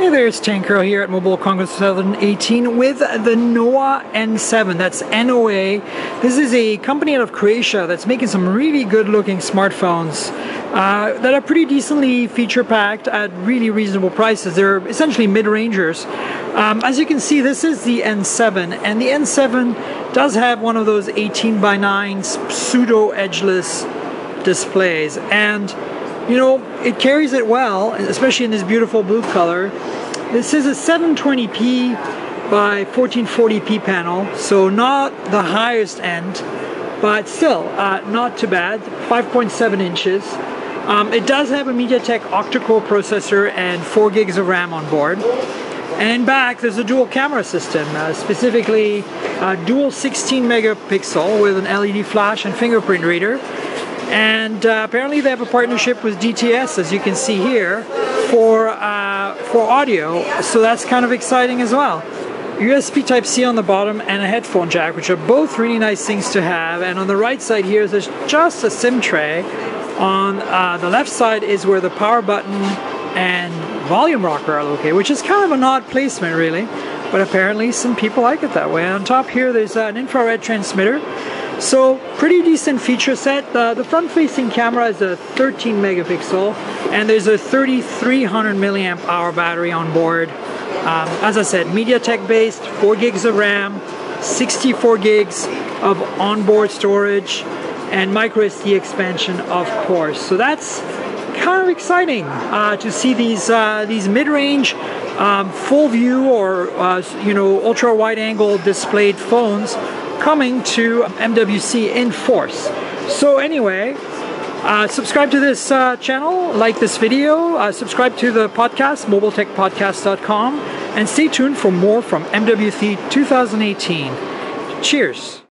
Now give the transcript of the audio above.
Hey there, it's Tankero here at Mobile Congress 2018 with the NOA N7. That's NOA. This is a company out of Croatia that's making some really good looking smartphones that are pretty decently feature packed at really reasonable prices. They're essentially mid-rangers. As you can see, this is the N7, and the N7 does have one of those 18:9 pseudo edgeless displays, and you know, it carries it well, especially in this beautiful blue color. This is a 720p by 1440p panel, so not the highest end, but still not too bad. 5.7 inches. It does have a MediaTek octa-core processor and 4 gigs of RAM on board. And in back, there's a dual camera system, specifically dual 16 megapixel with an LED flash and fingerprint reader. And apparently they have a partnership with DTS, as you can see here, for audio, so that's kind of exciting as well. USB Type-C on the bottom and a headphone jack, which are both really nice things to have. And on the right side here, there's just a SIM tray. On the left side is where the power button and volume rocker are located, which is kind of an odd placement really, but apparently some people like it that way. On top here, there's an infrared transmitter. So pretty decent feature set. The front-facing camera is a 13 megapixel, and there's a 3300 milliamp hour battery on board. As I said, MediaTek based, 4 gigs of RAM, 64 gigs of onboard storage, and micro SD expansion, of course. So that's kind of exciting to see these mid-range, full view or ultra wide-angle displayed phones coming to MWC in force. So anyway, subscribe to this channel, like this video, subscribe to the podcast, mobiletechpodcast.com, and stay tuned for more from MWC 2018. Cheers!